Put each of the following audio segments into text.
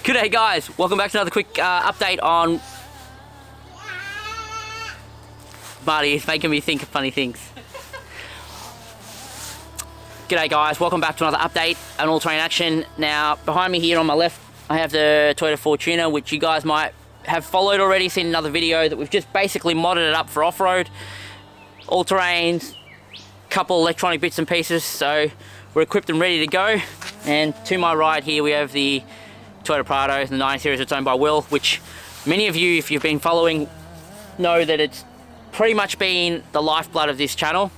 G'day guys, welcome back to another quick update on... Marty is making me think of funny things. G'day guys, welcome back to another update on all-terrain action. Now, behind me here on my left, I have the Toyota Fortuner, which you guys might have followed already, seen another video that we've just basically modded it up for off-road. All-terrains, couple electronic bits and pieces, so we're equipped and ready to go. And to my right here we have the Toyota Prado, the 9 Series that's owned by Will, which many of you, if you've been following, know that it's pretty much been the lifeblood of this channel.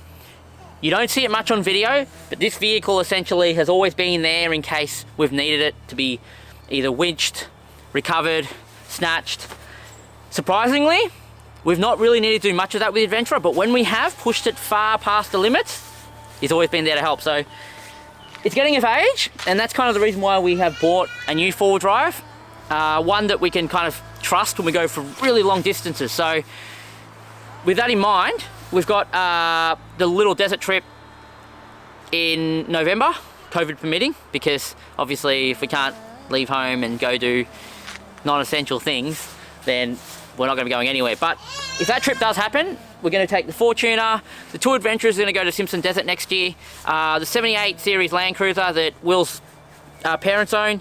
You don't see it much on video, but this vehicle essentially has always been there in case we've needed it to be either winched, recovered, snatched. Surprisingly, we've not really needed to do much of that with the Adventurer, but when we have pushed it far past the limits, he's always been there to help. So it's getting of age, and that's kind of the reason why we have bought a new four-wheel drive, one that we can kind of trust when we go for really long distances. So with that in mind, we've got the little desert trip in November, COVID permitting, because obviously if we can't leave home and go do non-essential things, then we're not going to be going anywhere. But if that trip does happen, we're going to take the Fortuner, the two Adventurers are going to go to Simpson Desert next year, the 78 Series Land Cruiser that Will's parents own,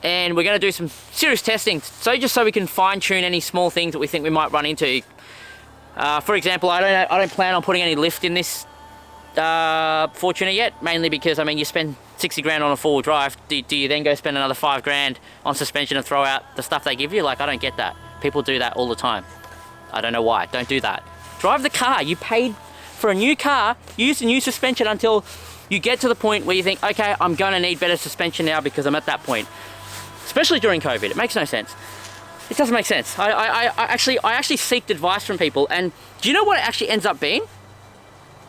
and we're going to do some serious testing, so just so we can fine-tune any small things that we think we might run into. For example, I don't plan on putting any lift in this Fortuner yet, mainly because, I mean, you spend 60 grand on a four-wheel drive, do you then go spend another 5 grand on suspension and throw out the stuff they give you? Like, I don't get that. People do that all the time. I don't know why. Don't do that. Drive the car. You paid for a new car, use the new suspension until you get to the point where you think, okay, I'm going to need better suspension now because I'm at that point. Especially during COVID. It makes no sense. It doesn't make sense. I actually seeked advice from people, and do you know what it actually ends up being?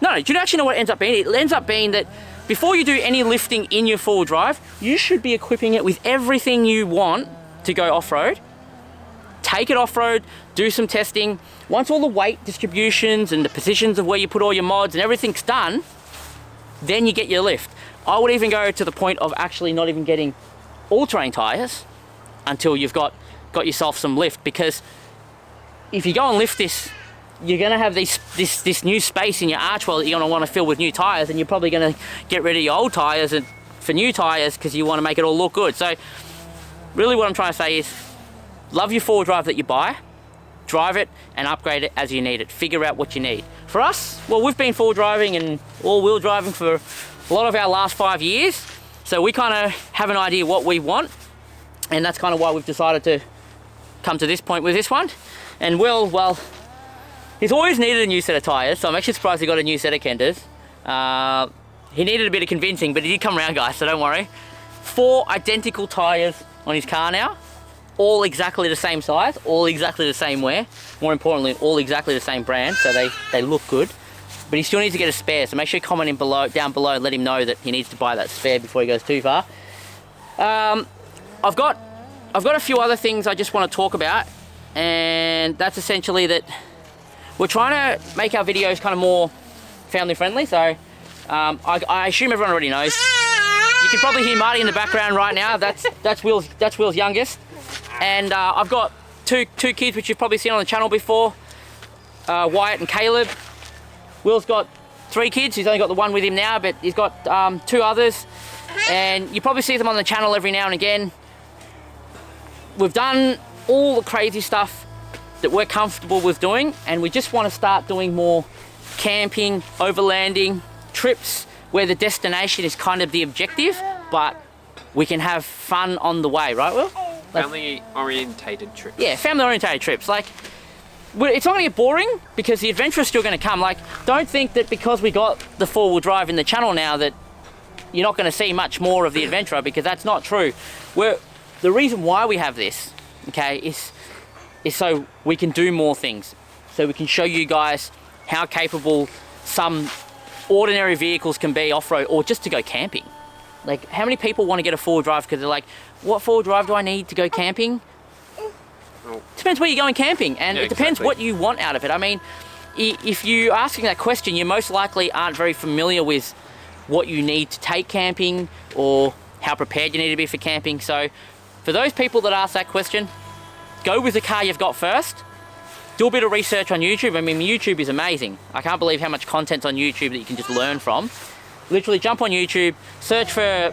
No, do you actually know what it ends up being? It ends up being that before you do any lifting in your four-wheel drive, you should be equipping it with everything you want to go off-road. Take it off-road, do some testing. Once all the weight distributions and the positions of where you put all your mods and everything's done, then you get your lift. I would even go to the point of actually not even getting all-terrain tires until you've got yourself some lift, because if you go and lift this, you're going to have this new space in your archwell that you're going to want to fill with new tires, and you're probably going to get rid of your old tires for new tires because you want to make it all look good. So really what I'm trying to say is, love your four-wheel drive that you buy, drive it and upgrade it as you need it. Figure out what you need. For us, well, we've been four-wheel driving and all-wheel driving for a lot of our last 5 years, so we kind of have an idea what we want, and that's kind of why we've decided to come to this point with this one. And Will, well, he's always needed a new set of tyres, so I'm actually surprised he got a new set of Kenders. He needed a bit of convincing, but he did come around, guys, so don't worry. 4 identical tyres on his car now. All exactly the same size, all exactly the same wear. More importantly, all exactly the same brand, so they look good. But he still needs to get a spare, so make sure you comment down below and let him know that he needs to buy that spare before he goes too far. I've got a few other things I just want to talk about, and that's essentially that we're trying to make our videos kind of more family friendly. So I assume everyone already knows. You can probably hear Marty in the background right now. That's Will's youngest. And I've got two kids which you've probably seen on the channel before, Wyatt and Caleb. Will's got 3 kids. He's only got the one with him now, but he's got 2 others, and you probably see them on the channel every now and again. We've done all the crazy stuff that we're comfortable with doing, and we just want to start doing more camping, overlanding, trips where the destination is kind of the objective, but we can have fun on the way, right, Will? Family-orientated trips. Yeah, family-orientated trips. Like, it's not going to get boring because the adventure's still going to come. Like, don't think that because we got the four-wheel drive in the channel now that you're not going to see much more of the adventurer, because that's not true. The reason why we have this, okay, is so we can do more things. So we can show you guys how capable some ordinary vehicles can be off-road, or just to go camping. Like, how many people want to get a four-wheel drive because they're like, what four-wheel drive do I need to go camping? Well, depends where you're going camping, and it depends what you want out of it. I mean, if you're asking that question, you most likely aren't very familiar with what you need to take camping or how prepared you need to be for camping. So For those people that ask that question, go with the car you've got first. Do a bit of research on YouTube. I mean, YouTube is amazing. I can't believe how much content's on YouTube that you can just learn from. Literally jump on YouTube, search for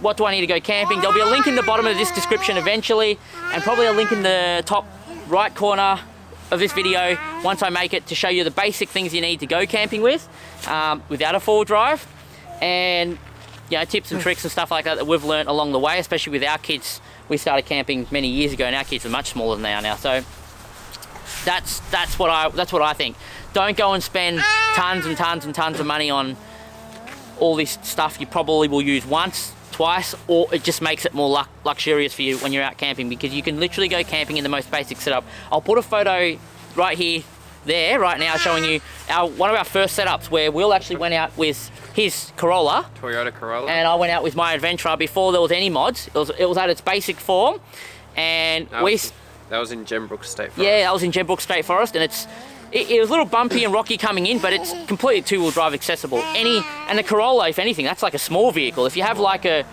what do I need to go camping. There'll be a link in the bottom of this description eventually, and probably a link in the top right corner of this video once I make it, to show you the basic things you need to go camping with without a four-wheel drive, and you know, tips and tricks and stuff like that we've learned along the way, especially with our kids. We started camping many years ago, and our kids are much smaller than they are now. So that's what I think. Don't go and spend tons and tons and tons of money on all this stuff you probably will use once, twice, or it just makes it more luxurious for you when you're out camping, because you can literally go camping in the most basic setup. I'll put a photo right here, there, right now, showing you one of our first setups where Will actually went out with his Corolla. Toyota Corolla. And I went out with my Adventurer before there was any mods. It was at its basic form, and that was in Gembrook State Forest. Yeah, that was in Gembrook State Forest, and it was a little bumpy and rocky coming in, but it's completely two-wheel drive accessible. And the Corolla, if anything, that's like a small vehicle. If you have like a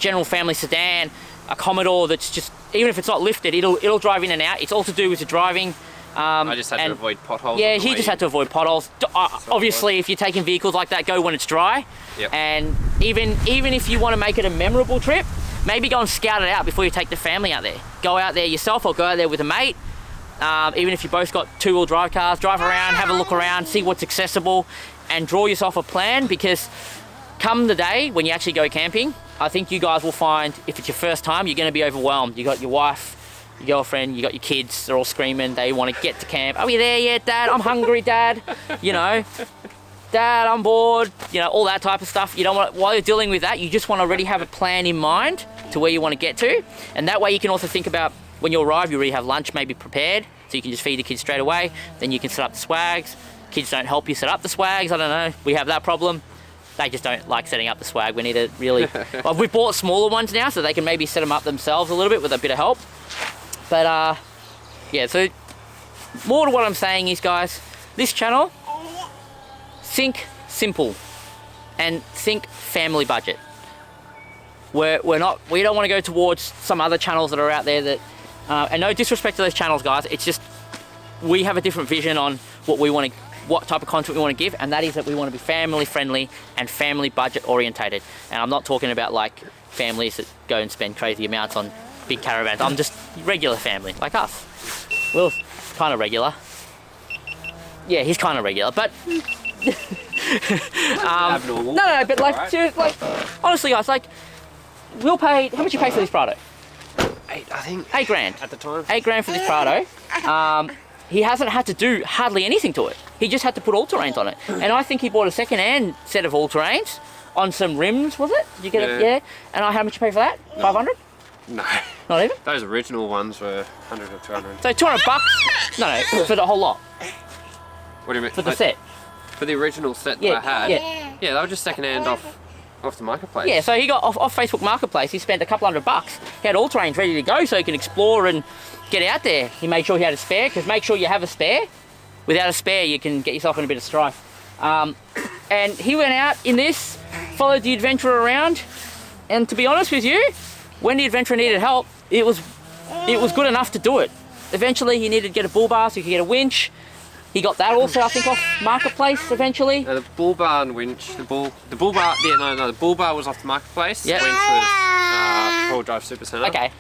general family sedan, a Commodore that's just, even if it's not lifted, it'll drive in and out. It's all to do with the driving. I just had to avoid potholes. Yeah, he just had to avoid potholes. Obviously, if you're taking vehicles like that, go when it's dry. Yep. And even if you want to make it a memorable trip, maybe go and scout it out before you take the family out there. Go out there yourself, or go out there with a mate. Even if you both got two-wheel drive cars, drive around, have a look around, see what's accessible, and draw yourself a plan, because come the day when you actually go camping, I think you guys will find, if it's your first time, you're going to be overwhelmed. You got your wife, your girlfriend, you got your kids, they're all screaming, they want to get to camp. Are we there yet, Dad? I'm hungry, Dad. You know, Dad, I'm bored. You know, all that type of stuff. You don't want, while you're dealing with that, you just want to already have a plan in mind to where you want to get to, and that way you can also think about, when you arrive, you already have lunch maybe prepared, so you can just feed the kids straight away. Then you can set up the swags. Kids don't help you set up the swags. I don't know. We have that problem. They just don't like setting up the swag. We need to really... Well, we've bought smaller ones now, so they can maybe set them up themselves a little bit with a bit of help. But, yeah, so more to what I'm saying is, guys, this channel, think simple and think family budget. We don't want to go towards some other channels that are out there that... and no disrespect to those channels, guys. It's just we have a different vision on what type of content we want to give, and that is that we want to be family friendly and family budget orientated. And I'm not talking about like families that go and spend crazy amounts on big caravans. I'm just regular family like us. Will's kind of regular. Yeah, he's kind of regular, but abnormal. No, but like, Right. seriously, like, honestly, guys, like, Will paid. How much you pay for this Prado? 8, I think. $8,000 At the time. $8,000 for this Prado. He hasn't had to do hardly anything to it. He just had to put all-terrains on it. And I think he bought a second-hand set of all-terrains on some rims, was it? Did you get it? Yeah. And how much you pay for that? 500? No. Not even? Those original ones were 100 or 200. So $200? No, for the whole lot. What do you mean? For the set. For the original set that I had? Yeah, they were just second-hand off the marketplace. Yeah, so he got off Facebook Marketplace. He spent a couple $100. He had all-terrains ready to go so he can explore and get out there. He made sure he had a spare, because make sure you have a spare. Without a spare, you can get yourself in a bit of strife. And he went out in this, followed the Adventurer around, and to be honest with you, when the Adventurer needed help, it was good enough to do it. Eventually, he needed to get a bull bar so he could get a winch. He got that also, I think, off Marketplace eventually. The bull bar and winch, the bull bar, the bull bar was off the marketplace. Yep. Winch was Four Drive Super Centre. Okay.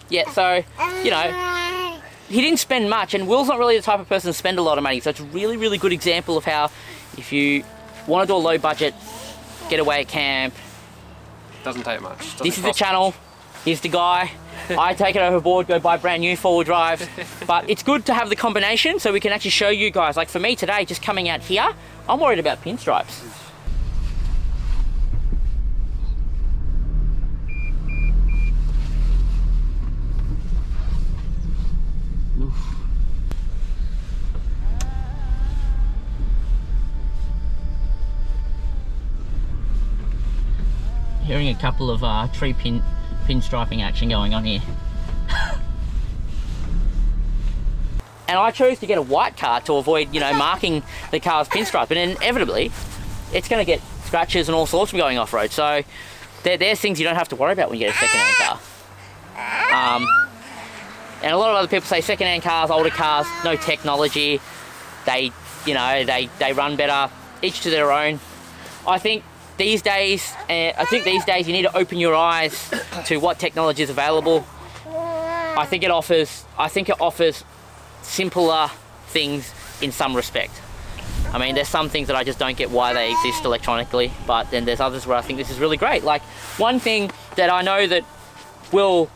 Yeah. So, you know, he didn't spend much, and Will's not really the type of person to spend a lot of money. So it's a really, really good example of how, if you want to do a low budget getaway camp, Doesn't take much. This is the channel. Here's the guy. I take it overboard, go buy brand new four-wheel drives. But it's good to have the combination so we can actually show you guys. Like for me today, just coming out here, I'm worried about pinstripes. Hearing a couple of tree pinstriping action going on here. And I chose to get a white car to avoid, you know, marking the car's pinstripe, and inevitably it's going to get scratches and all sorts from going off-road. So there's things you don't have to worry about when you get a second-hand car. And a lot of other people say second-hand cars, older cars, no technology. They, you know, they run better. Each to their own. I think these days, you need to open your eyes to what technology is available. I think it offers simpler things in some respect. I mean, there's some things that I just don't get why they exist electronically, but then there's others where I think this is really great. Like, one thing that I know that Will's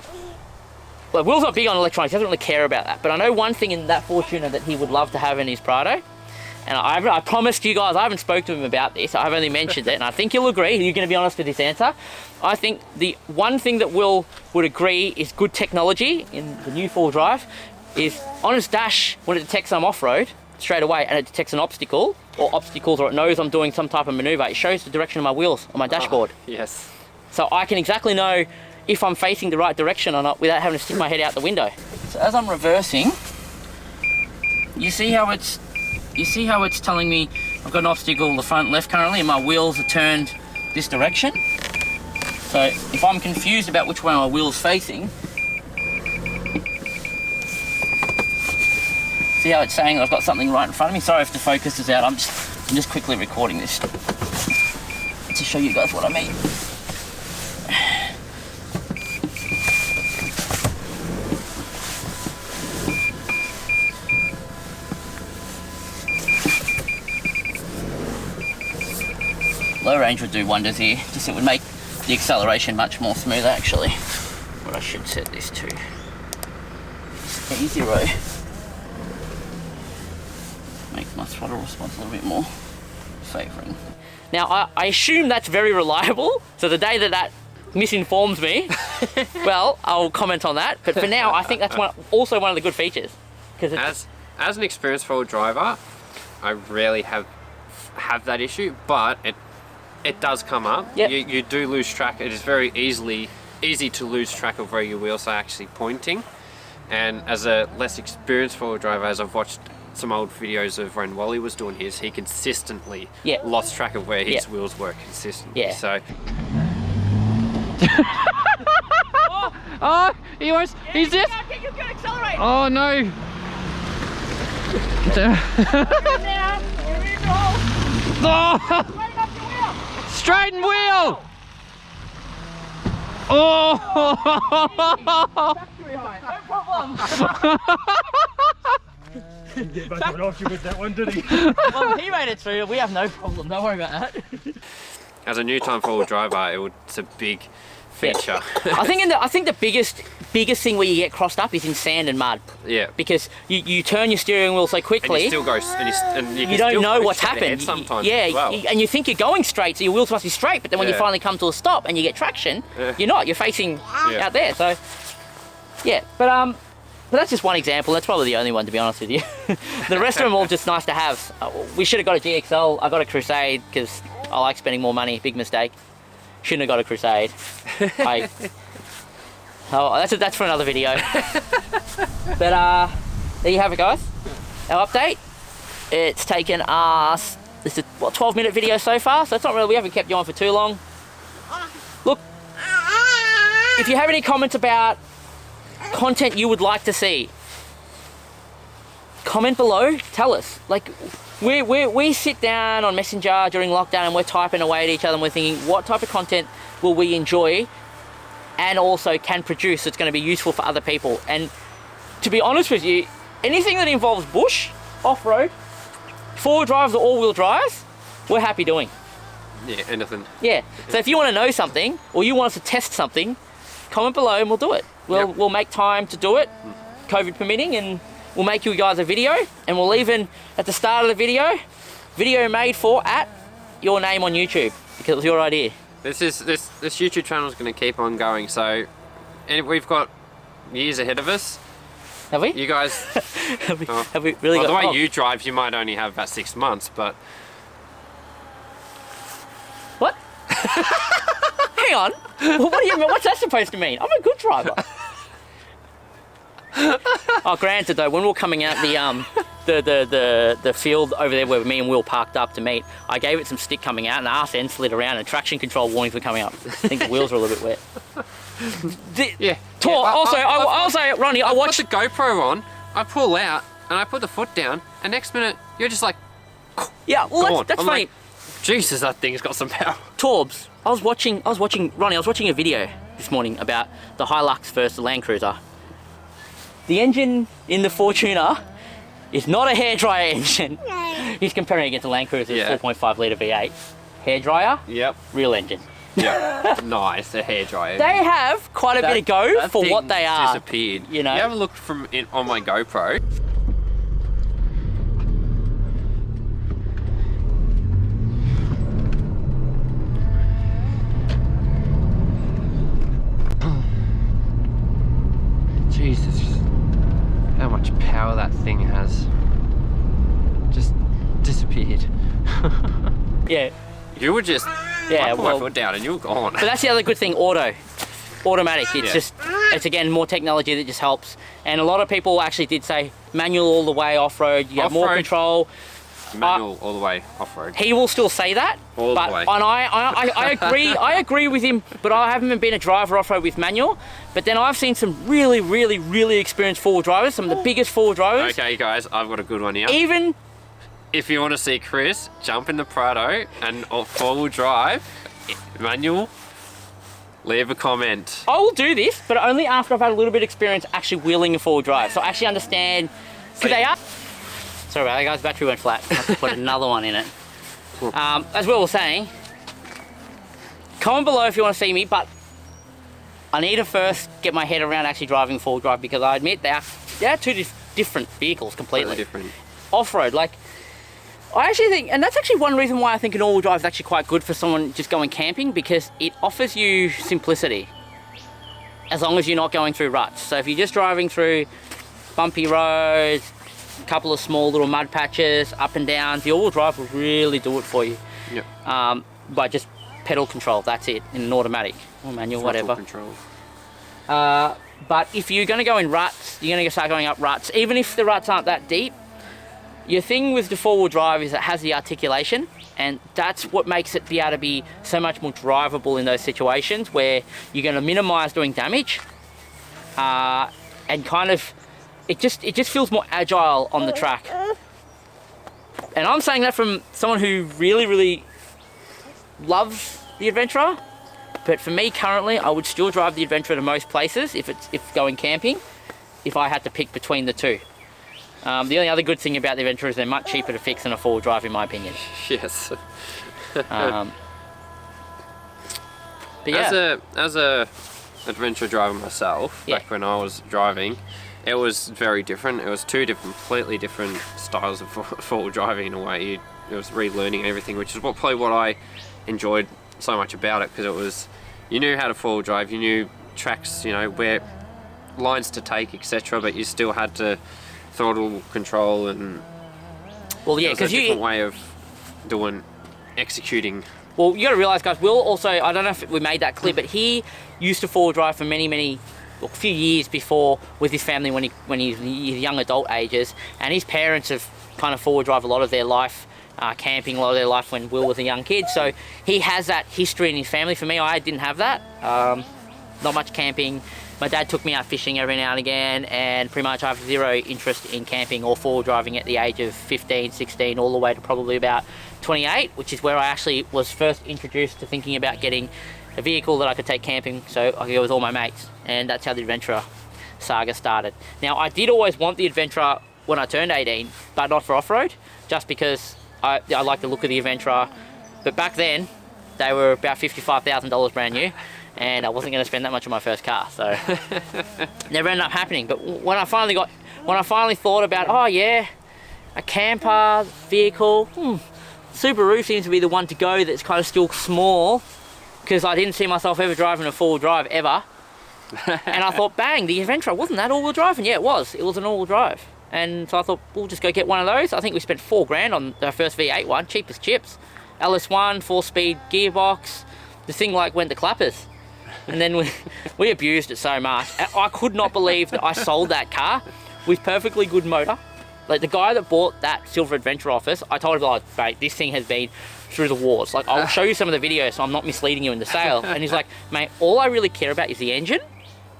not big on electronics, he doesn't really care about that, but I know one thing in that Fortuner that he would love to have in his Prado, and I promised you guys, I haven't spoke to him about this, I've only mentioned it, and I think you'll agree, you're going to be honest with this answer. I think the one thing that Will would agree is good technology in the new 4-drive is on his dash, when it detects I'm off-road, straight away, and it detects an obstacle, or obstacles, or it knows I'm doing some type of maneuver, it shows the direction of my wheels on my dashboard. Yes. So I can exactly know if I'm facing the right direction or not without having to stick my head out the window. So as I'm reversing, you see how it's telling me I've got an obstacle in the front left currently and my wheels are turned this direction. So if I'm confused about which way my wheel's facing, see how it's saying I've got something right in front of me? Sorry if the focus is out, I'm just quickly recording this to show you guys what I mean. Low range would do wonders here, just it would make the acceleration much more smoother actually. What I should set this to is A0. Make my throttle response a little bit more favouring. Now I assume that's very reliable, so the day that misinforms me, well, I'll comment on that, but for now I think that's also one of the good features. As an experienced forward driver, I rarely have that issue, but it does come up. Yep. You do lose track. It is very easy to lose track of where your wheels are actually pointing. And as a less experienced forward driver, as I've watched some old videos of when Wally was doing his, he consistently lost track of where his wheels were consistently. Yeah. So. Oh, he wants. He's just. You can accelerate. Oh no. Oh. Straighten wheel! Oh! No problem. Get back on off you with that one, did he? Well, he made it through. We have no problem. Don't worry about that. As a new time forward driver, it's a big feature. Yeah. I think the biggest thing where you get crossed up is in sand and mud. Yeah. Because you turn your steering wheel so quickly. And you still go, and you don't know what's happened. Sometimes. Yeah. As well. And you think you're going straight, so your wheels must be straight. But then when you finally come to a stop and you get traction, you're not. You're facing out there. So yeah. But that's just one example. That's probably the only one, to be honest with you. The rest of them are all just nice to have. We should have got a GXL. I got a Crusade because I like spending more money. Big mistake. Shouldn't have got a Crusade. That's for another video. But there you have it, guys. Our update. It's taken us, this is what, 12-minute video so far, so it's not really, we haven't kept you on for too long. Look, if you have any comments about content you would like to see, comment below, tell us. Like, we sit down on Messenger during lockdown and we're typing away at each other and we're thinking, what type of content will we enjoy and also can produce that's going to be useful for other people? And to be honest with you, anything that involves bush, off-road, four-wheel drives or all-wheel drives, we're happy doing. Yeah, anything. Yeah, so if you want to know something or you want us to test something, comment below and we'll do it. We'll make time to do it, COVID permitting, and we'll make you guys a video, and we'll even, at the start of the video made for at your name on YouTube, because it was your idea. This YouTube channel is going to keep on going, so we've got years ahead of us. Have we? You guys... have we really got... The way you drive, you might only have about 6 months, but... What? Hang on. Well, what do you mean? What's that supposed to mean? I'm a good driver. Oh, granted though, when we were coming out the field over there where me and Will parked up to meet, I gave it some stick coming out and the arse end slid around and traction control warnings were coming up. I think the wheels were a little bit wet. Yeah. Also, Ronnie, I watched. Put the GoPro on, I pull out, and I put the foot down, and next minute, you're just like, Yeah, well, gone. that's I'm funny. like, Jesus, that thing's got some power. Torbs, I was watching a video this morning about the Hilux versus the Land Cruiser. The engine in the Fortuner is not a hairdryer engine. He's comparing it against the Land Cruiser's 4.5 litre V8. Hairdryer, Yep. real engine. Yeah. Nice, a hairdryer. They have quite a bit of go for what they are. Disappeared. You know. You have a look from it on my GoPro. Jesus, how much power that thing has. Just disappeared. Yeah. You were just, Yeah, I put my foot down and you were gone. But that's the other good thing, automatic. It's again more technology that just helps. And a lot of people actually did say manual all the way off-road, you have more Off-road. control. Manual all the way off-road. He will still say that, All the way. And I agree. I agree with him. But I haven't been a driver off-road with manual. But then I've seen some really, really, really experienced four-wheel drivers, some of the biggest four-wheel drivers. Okay, guys, I've got a good one here. Even If you want to see Chris jump in the Prado and four-wheel drive, manual, leave a comment. I will do this, but only after I've had a little bit of experience actually wheeling a four-wheel drive, so I actually understand. Because they are. Sorry about that, guys. Battery went flat. I have to put another one in it. As we were saying, comment below if you want to see me, but I need to first get my head around actually driving four-wheel drive, because I admit they are two different vehicles completely. Different. Off-road, like, I actually think, and that's actually one reason why I think an all-wheel drive is actually quite good for someone just going camping, because it offers you simplicity as long as you're not going through ruts. So if you're just driving through bumpy roads, a couple of small little mud patches, up and down, the all-wheel drive will really do it for you. Yep. By just pedal control, that's it, in an automatic or manual, whatever. Control. But if you're going to go in ruts, you're going to start going up ruts, even if the ruts aren't that deep. Your thing with the four-wheel drive is it has the articulation, and that's what makes it be able to be so much more drivable in those situations where you're going to minimize doing damage, and kind of it just feels more agile on the track. And I'm saying that from someone who really, really loves the Adventurer. But for me currently, I would still drive the Adventurer to most places if going camping, if I had to pick between the two. The only other good thing about the Adventurer is they're much cheaper to fix than a four-wheel drive, in my opinion. Yes. But yeah. As a adventure driver myself, back when I was driving, it was very different. It was two completely different styles of four-wheel driving in a way. It was relearning everything, which is probably what I enjoyed so much about it, because it was, you knew how to four-wheel drive, you knew tracks, where lines to take, etc. But you still had to throttle control, and because a different way of executing. Well, you got to realize, guys, Will also, I don't know if we made that clear, but he used to four-wheel drive for a few years before with his family when he's young adult ages, and his parents have kind of four-wheel drive a lot of their life, camping a lot of their life when Will was a young kid, so he has that history in his family. For me, I didn't have that. Not much camping. My dad took me out fishing every now and again, and pretty much I have zero interest in camping or four-wheel driving at the age of 15, 16, all the way to probably about 28, which is where I actually was first introduced to thinking about getting a vehicle that I could take camping so I could go with all my mates, and that's how the Adventurer saga started. Now, I did always want the Adventurer when I turned 18, but not for off-road, just because I like the look of the Adventurer, but back then they were about $55,000 brand new, and I wasn't going to spend that much on my first car, so never ended up happening. But when I finally thought about, oh yeah, a camper vehicle, Subaru seems to be the one to go that's kind of still small, because I didn't see myself ever driving a four-wheel drive ever. And I thought, bang, the Adventurer, wasn't that all-wheel drive? And yeah, it was an all-wheel drive. And so I thought, we'll just go get one of those. I think we spent $4,000 on our first V8 one, cheap as chips. LS1, 4-speed gearbox. The thing went to clappers. And then we abused it so much. I could not believe that I sold that car with perfectly good motor. Like, the guy that bought that silver Adventure off us, I told him, oh, mate, this thing has been through the wars. Like, I'll show you some of the videos so I'm not misleading you in the sale. And he's like, mate, all I really care about is the engine.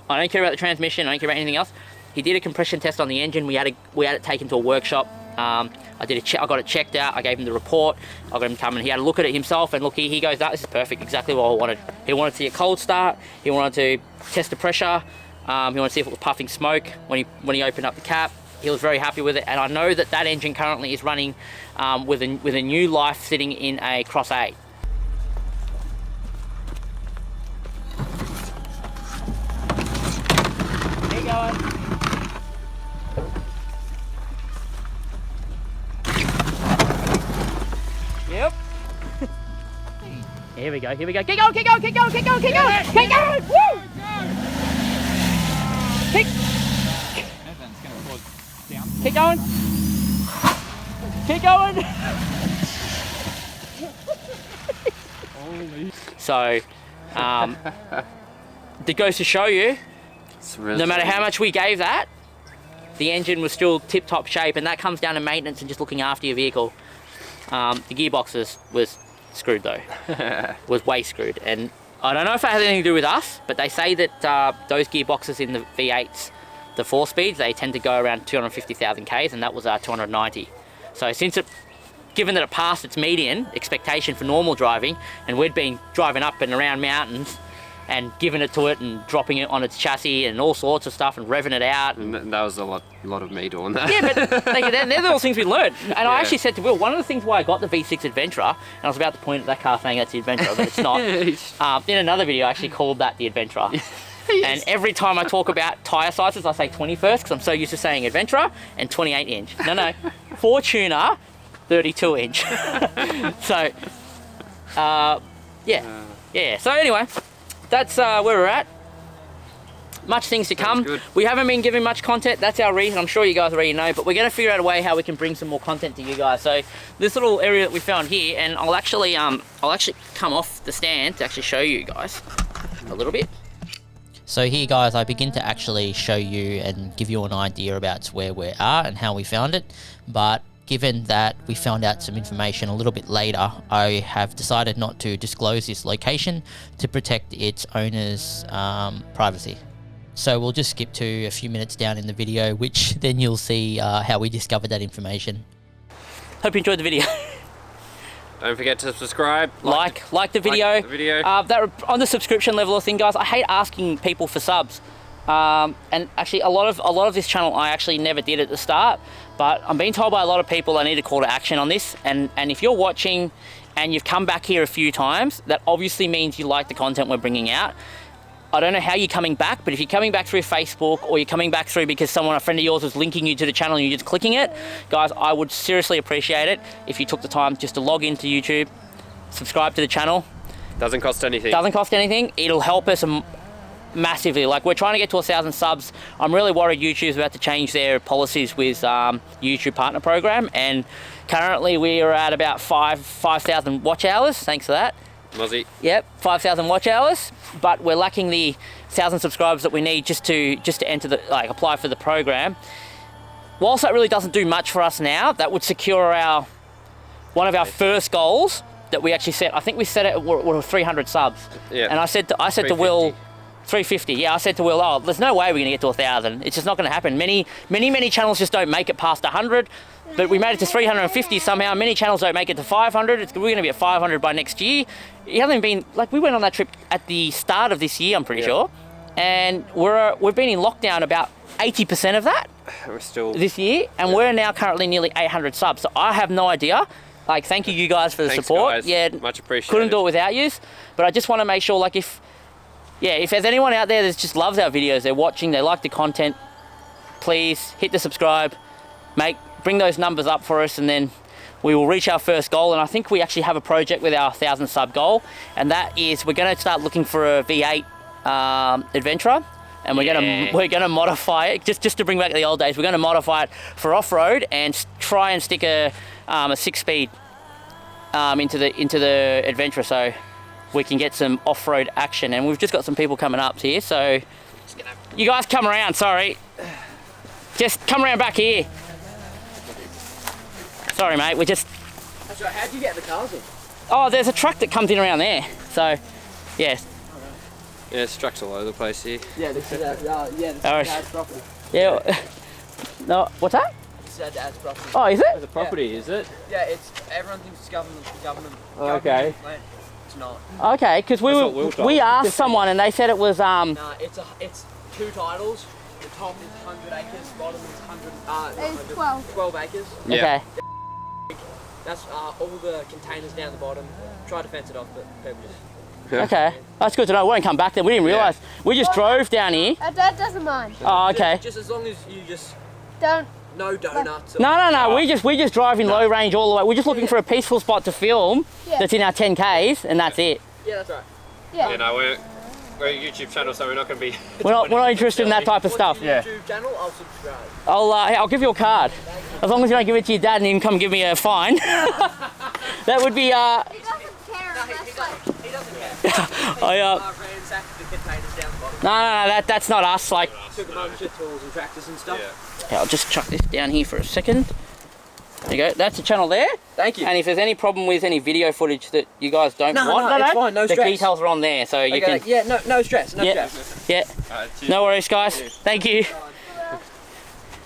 I don't care about the transmission, I don't care about anything else. He did a compression test on the engine. We had it taken to a workshop. I got it checked out. I gave him the report. I got him to come and he had a look at it himself, and look, he goes, this is perfect, exactly what I wanted. He wanted to see a cold start. He wanted to test the pressure. He wanted to see if it was puffing smoke when he opened up the cap. He was very happy with it, and I know that engine currently is running with a new life sitting in a Cross 8. Keep going. Yep. Here we go, here we go. Keep going, keep going, keep going, keep going, keep going, keep going! Woo! Keep going. Keep going. So, it goes to show you, no matter how much we gave that, the engine was still tip-top shape, and that comes down to maintenance and just looking after your vehicle. The gearboxes was screwed though, was way screwed, and I don't know if it has anything to do with us, but they say that those gearboxes in the V8s, the 4-speeds, they tend to go around 250,000 Ks, and that was 290. So given that it passed its median expectation for normal driving, and we'd been driving up and around mountains and giving it to it and dropping it on its chassis and all sorts of stuff and revving it out. And that was a lot of me doing that. Yeah, but they're the things we learned. And yeah. I actually said to Will, one of the things why I got the V6 Adventurer, and I was about to point at that car saying that's the Adventurer, but it's not. In another video, I actually called that the Adventurer. And every time I talk about tyre sizes, I say 21st, because I'm so used to saying Adventurer, and 28 inch. No, Fortuner, 32 inch. So, yeah. So anyway, that's where we're at. Much things to come. Good. We haven't been giving much content. That's our reason. I'm sure you guys already know, but we're going to figure out a way how we can bring some more content to you guys. So this little area that we found here, and I'll actually come off the stand to actually show you guys a little bit. So here, guys, I begin to actually show you and give you an idea about where we are and how we found it. But given that we found out some information a little bit later, I have decided not to disclose this location to protect its owner's privacy. So we'll just skip to a few minutes down in the video, which then you'll see how we discovered that information. Hope you enjoyed the video. Don't forget to subscribe. Like the video. Like the video. That on the subscription level of thing, guys, I hate asking people for subs. And actually, a lot of this channel I actually never did at the start, but I'm being told by a lot of people I need a call to action on this. And if you're watching and you've come back here a few times, that obviously means you like the content we're bringing out. I don't know how you're coming back, but if you're coming back through Facebook, or you're coming back through because a friend of yours was linking you to the channel and you're just clicking it, guys, I would seriously appreciate it if you took the time just to log into YouTube, subscribe to the channel. Doesn't cost anything. Doesn't cost anything. It'll help us massively. Like, we're trying to get to 1,000 subs. I'm really worried YouTube's about to change their policies with YouTube Partner Program, and currently we are at about 5,000 watch hours, thanks to that. Mozzie. Yep, 5,000 watch hours, but we're lacking the 1,000 subscribers that we need just to enter apply for the program. Whilst that really doesn't do much for us now, that would secure one of our first goals that we actually set. I think we set it at 300 subs. Yeah. And I said to Will, 350. Yeah, I said to Will, oh, there's no way we're gonna get to 1,000. It's just not gonna happen. Many channels just don't make it past 100. But we made it to 350 somehow. Many channels don't make it to 500. We're going to be at 500 by next year. It hasn't been, we went on that trip at the start of this year, I'm pretty sure. And we've been in lockdown about 80% of that. We're still this year, and we're now currently nearly 800 subs. So I have no idea. Thank you guys for the support. Guys. Yeah, much appreciated. Couldn't do it without you. But I just want to make sure, if there's anyone out there that just loves our videos, they're watching, they like the content, please hit the subscribe, bring those numbers up for us, and then we will reach our first goal. And I think we actually have a project with our 1,000 sub goal, and that is we're going to start looking for a V8 Adventurer, and we're going to modify it just to bring back the old days. We're going to modify it for off-road and try and stick a 6-speed into the Adventurer, so we can get some off-road action. And we've just got some people coming up here, so you guys come around. Sorry, just come around back here. Sorry, mate, we just... That's right, how'd you get the cars in? Oh, there's a truck that comes in around there. So, yeah. Yeah, it's trucks all over the place here. Yeah, this is this is Dad's property. Yeah. No, what's that? This is Dad's property. Oh, is it? The property, is it? Yeah, it's everyone thinks it's government. Okay. Land. It's not. Okay, because we asked someone and they said it was No, it's 2 titles. The top is 100 acres, bottom is 12 acres. Yeah. okay. That's all the containers down the bottom. Try to fence it off, but people just. Okay, that's good to know. We won't come back then. We didn't realise. We just drove down here. Our dad doesn't mind. Oh, okay. Just as long as you just Don't. no donuts. No. We just drive in low range all the way. We're just looking for a peaceful spot to film. Yeah. That's in our 10Ks, and that's it. Yeah, that's right. Yeah. You know, we're a YouTube channel, so we're not going to be. We're not interested in that type of stuff. What's your YouTube channel? I'll subscribe. I'll give you a card. As long as you don't give it to your dad and him come give me a fine. That would be He doesn't care. No, he doesn't care. Ransacked the containers down the bottom. No, that's not us. Like, Took a bunch of tools and tractors and stuff. Yeah. I'll just chuck this down here for a second. There you go. That's the channel there. Thank you. And if there's any problem with any video footage that you guys don't No, want, it's fine, no the stress. details are on there, so you can. Yeah, no stress, no Yeah. stress. Yeah. Cheers. No worries, guys. Thank you.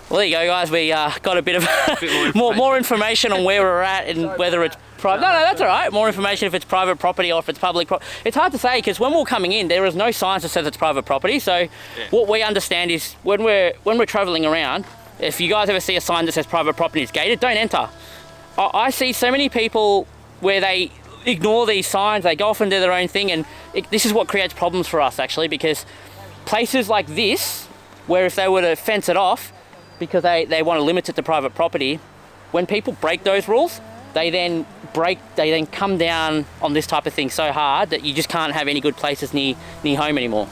Well, there you go, guys. We got a bit of more information on where we're at and whether it's private. No, that's all right. More information if it's private property or if it's public property. It's hard to say because when we're coming in, there is no signs that says it's private property. So what we understand is when we're traveling around, if you guys ever see a sign that says private property is gated, don't enter. I see so many people where they ignore these signs, they go off and do their own thing, and this is what creates problems for us actually, because places like this, where if they were to fence it off, because they want to limit it to private property, when people break those rules, they then come down on this type of thing so hard that you just can't have any good places near home anymore.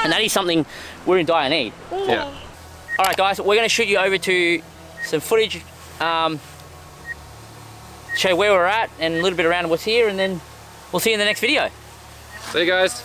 And that is something we're in dire need. Yeah. All right, guys, we're going to shoot you over to some footage, show where we're at and a little bit around what's here, and then we'll see you in the next video. See you guys.